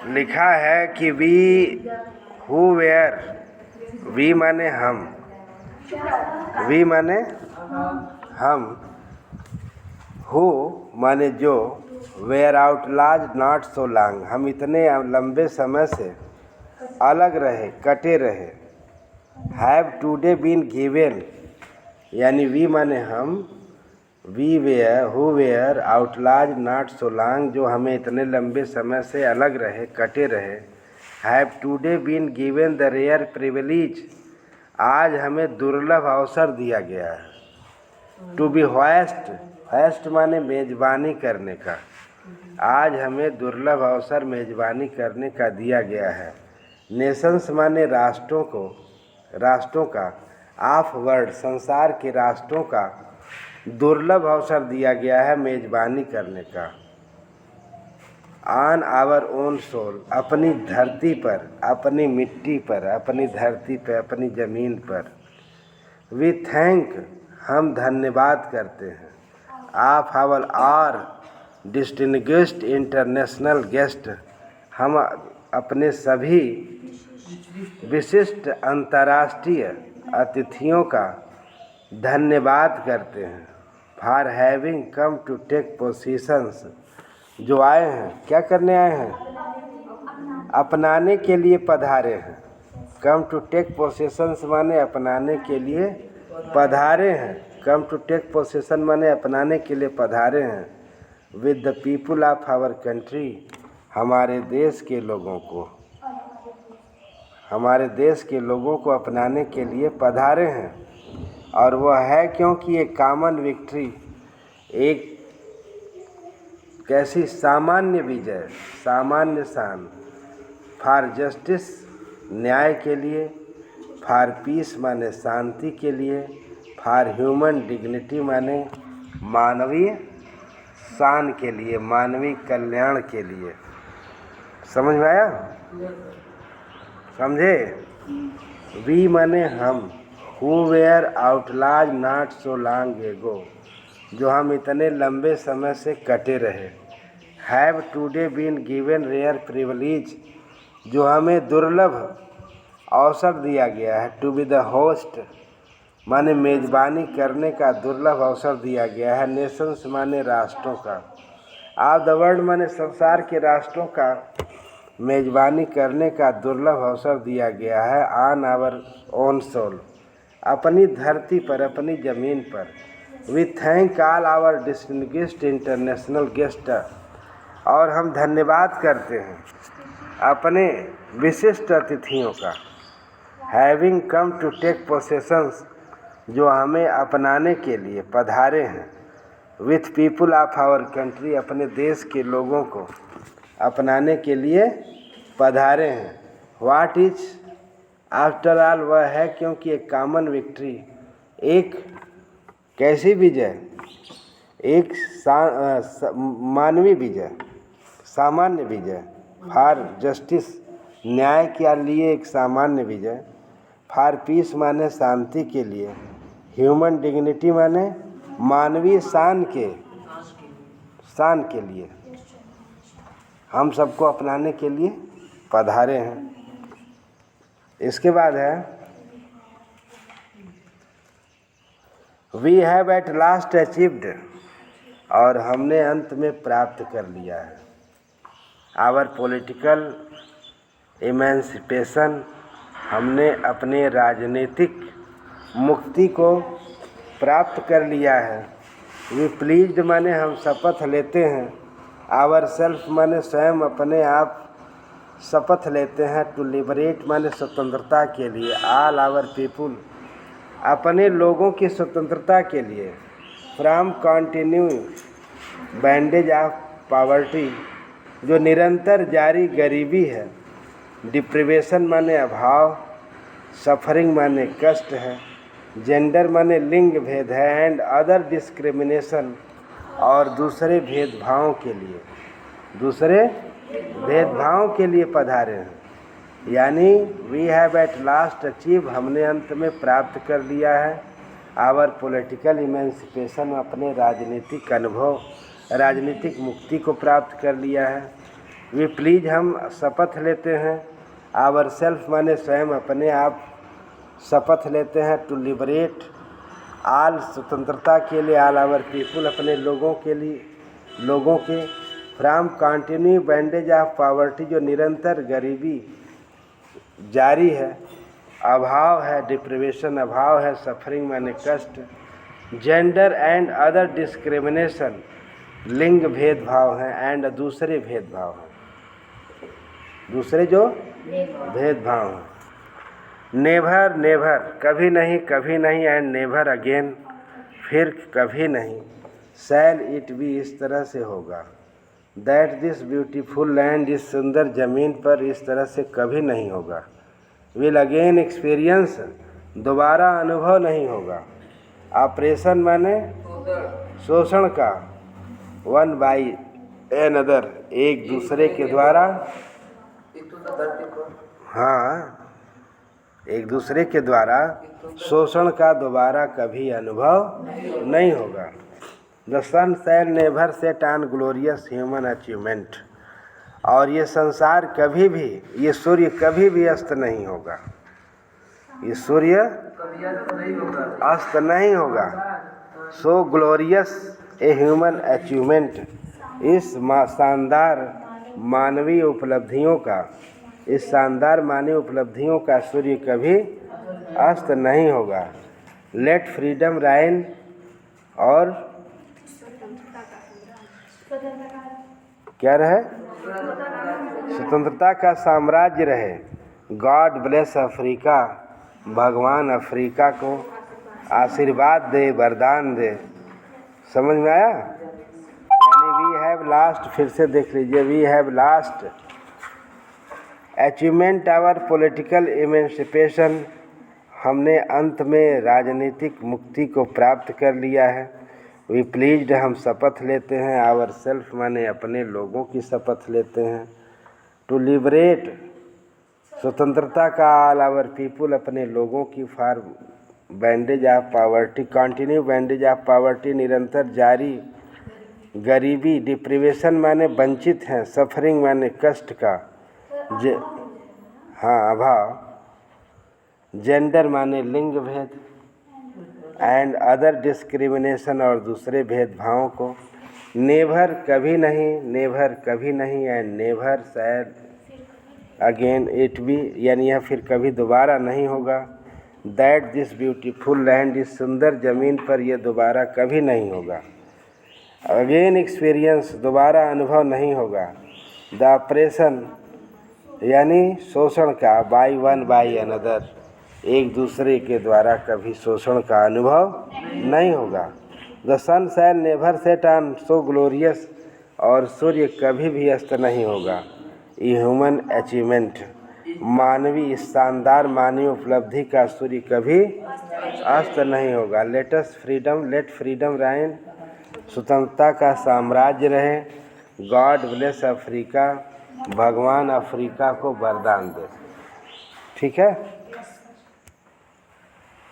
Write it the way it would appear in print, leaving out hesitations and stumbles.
लिखा है कि वी हु वेयर, वी माने हम, वी माने हम, हु माने जो, were outlaws not so long, हम इतने लंबे समय से अलग रहे, कटे रहे। हैव टुडे बीन गिवन, यानी वी माने हम, we were who were outlaws not so long, जो हमें इतने लंबे समय से अलग रहे, कटे रहे। Have today been given the rare privilege, आज हमें दुर्लभ अवसर दिया गया है। टू बी होस्ट, होस्ट माने मेजबानी करने का, आज हमें दुर्लभ अवसर मेजबानी करने का दिया गया है। नेशंस माने राष्ट्रों को, राष्ट्रों का, ऑफ वर्ल्ड संसार के राष्ट्रों का दुर्लभ अवसर दिया गया है मेजबानी करने का। ऑन आवर ओन सोल, अपनी धरती पर, अपनी मिट्टी पर, अपनी धरती पर, अपनी ज़मीन पर। वी थैंक, हम धन्यवाद करते हैं। Of our are distinguished international guest, हम अपने सभी विशिष्ट अंतर्राष्ट्रीय अतिथियों का धन्यवाद करते हैं। For having come to take positions, जो आए हैं, क्या करने आए हैं? अपनाने के लिए पधारे हैं। कम टू टेक पोजीशंस माने अपनाने के लिए पधारे हैं। कम टू टेक पोजीशन माने अपनाने के लिए पधारे हैं। With the people of our country, हमारे देश के लोगों को, हमारे देश के लोगों को अपनाने के लिए पधारे हैं। और वह है क्योंकि एक कॉमन विक्ट्री, एक कैसी सामान्य विजय, सामान्य शान। फॉर जस्टिस, न्याय के लिए। फॉर पीस माने शांति के लिए। फॉर ह्यूमन डिग्निटी माने मानवीय शान के लिए, मानवीय कल्याण के लिए। समझ में आया? समझे? वी माने हम, who were outlaws not so long ago, जो हम इतने लंबे समय से कटे रहे। Have today been given rare privilege, जो हमें दुर्लभ अवसर दिया गया है। टू बी द होस्ट माने मेज़बानी करने का दुर्लभ अवसर दिया गया है। नेशंस माने राष्ट्रों का। ऑफ द वर्ल्ड माने संसार के राष्ट्रों का मेज़बानी करने का दुर्लभ अवसर दिया गया है। ऑन आवर ओन सोल, अपनी धरती पर, अपनी ज़मीन पर। We thank all our distinguished international guest, और हम धन्यवाद करते हैं अपने विशिष्ट अतिथियों का। Having come to take possessions, जो हमें अपनाने के लिए पधारे हैं। With people of our country, अपने देश के लोगों को अपनाने के लिए पधारे हैं। व्हाट इज आफ्टर ऑल, वह है क्योंकि एक कॉमन विक्ट्री, एक कैसी विजय? एक मानवीय विजय, सामान्य विजय। फॉर जस्टिस, न्याय के लिए एक सामान्य विजय। फॉर पीस माने शांति के लिए। ह्यूमन डिग्निटी माने मानवीय शान के लिए हम सबको अपनाने के लिए पधारे हैं। इसके बाद है we have at last achieved, और हमने अंत में प्राप्त कर लिया है। आवर पॉलिटिकल इमेंसिपेशन, हमने अपने राजनीतिक मुक्ति को प्राप्त कर लिया है। वी प्लीज्ड माने हम शपथ लेते हैं। आवर सेल्फ माने स्वयं अपने आप शपथ लेते हैं। टू लिबरेट माने स्वतंत्रता के लिए। ऑल आवर पीपुल, अपने लोगों की स्वतंत्रता के लिए। From continue bandage of poverty, जो निरंतर जारी गरीबी है। डिप्रिवेशन माने अभाव। सफरिंग माने कष्ट है। जेंडर माने लिंग भेद है। एंड अदर डिस्क्रिमिनेशन, और दूसरे भेदभावों के लिए, दूसरे भेदभावों के लिए पधारे हैं। यानी we have at last achieve, हमने अंत में प्राप्त कर लिया है। आवर पॉलिटिकल इमेंसिपेशन, अपने राजनीतिक अनुभव, राजनीतिक मुक्ति को प्राप्त कर लिया है। वी प्लीज हम शपथ लेते हैं, आवर सेल्फ माने स्वयं अपने आप शपथ लेते हैं, टू लिबरेट आल स्वतंत्रता के लिए, आल आवर पीपुल अपने लोगों के लिए, लोगों के, from continue bandage of poverty जो निरंतर गरीबी जारी है, अभाव है, डिप्रिवेशन अभाव है, सफरिंग माने कष्ट, जेंडर एंड अदर डिस्क्रिमिनेशन लिंग भेदभाव हैं, एंड दूसरे भेदभाव हैं, दूसरे जो भेदभाव हैं, नेवर नेवर कभी नहीं एंड नेवर अगेन फिर कभी नहीं, शैल इट बी इस तरह से होगा, दैट दिस ब्यूटीफुल लैंड इस सुंदर ज़मीन पर इस तरह से कभी नहीं होगा, विल अगेन एक्सपीरियंस दोबारा अनुभव नहीं होगा, ऑपरेशन माने शोषण का, वन बाई एनदर एक दूसरे के द्वारा, हाँ एक दूसरे के द्वारा शोषण का दोबारा कभी अनुभव नहीं होगा। The sun shall never set on glorious human achievement, और ये संसार कभी भी, ये सूर्य कभी भी अस्त नहीं होगा, ये सूर्य अस्त नहीं होगा। सो ग्लोरियस ए ह्यूमन अचीवमेंट, इस शानदार मानवीय उपलब्धियों का, इस शानदार मानवीय उपलब्धियों का सूर्य कभी अस्त नहीं होगा। लेट फ्रीडम राइन, और क्या रहे, स्वतंत्रता का साम्राज्य रहे। गॉड ब्लेस अफ्रीका, भगवान अफ्रीका को आशीर्वाद दे, वरदान दे। समझ में आया? यानी वी हैव लास्ट, फिर से देख लीजिए, we have last achievement our political emancipation, हमने अंत में राजनीतिक मुक्ति को प्राप्त कर लिया है। वी प्लीज्ड, हम शपथ लेते हैं, आवर सेल्फ माने अपने लोगों की शपथ लेते हैं, टू लिबरेट स्वतंत्रता का, आल आवर पीपुल अपने लोगों की, for bandage of poverty, continue bandage of poverty निरंतर जारी गरीबी, डिप्रिवेशन माने वंचित हैं, सफरिंग माने कष्ट का, हाँ अभाव, जेंडर माने लिंग भेद, एंड अदर डिस्क्रिमिनेशन और दूसरे भेदभावों को, नेवर कभी नहीं and never shall again it be, यानी यह फिर कभी दोबारा नहीं होगा। दैट दिस ब्यूटीफुल लैंड, इस सुंदर ज़मीन पर यह दोबारा कभी नहीं होगा। अगेन एक्सपीरियंस, दोबारा अनुभव नहीं होगा। द ऑपरेशन यानी शोषण का, बाई वन बाई अनदर, एक दूसरे के द्वारा कभी शोषण का अनुभव नहीं होगा। The sun shall never set on so glorious, और सूर्य कभी भी अस्त नहीं होगा। ये ह्यूमन अचीवमेंट, मानवीय, इस शानदार मानवीय उपलब्धि का सूर्य कभी अस्त नहीं होगा। लेटेस्ट फ्रीडम, लेट फ्रीडम राइन, स्वतंत्रता का साम्राज्य रहे। गॉड ब्लेस अफ्रीका, भगवान अफ्रीका को वरदान दे। ठीक है।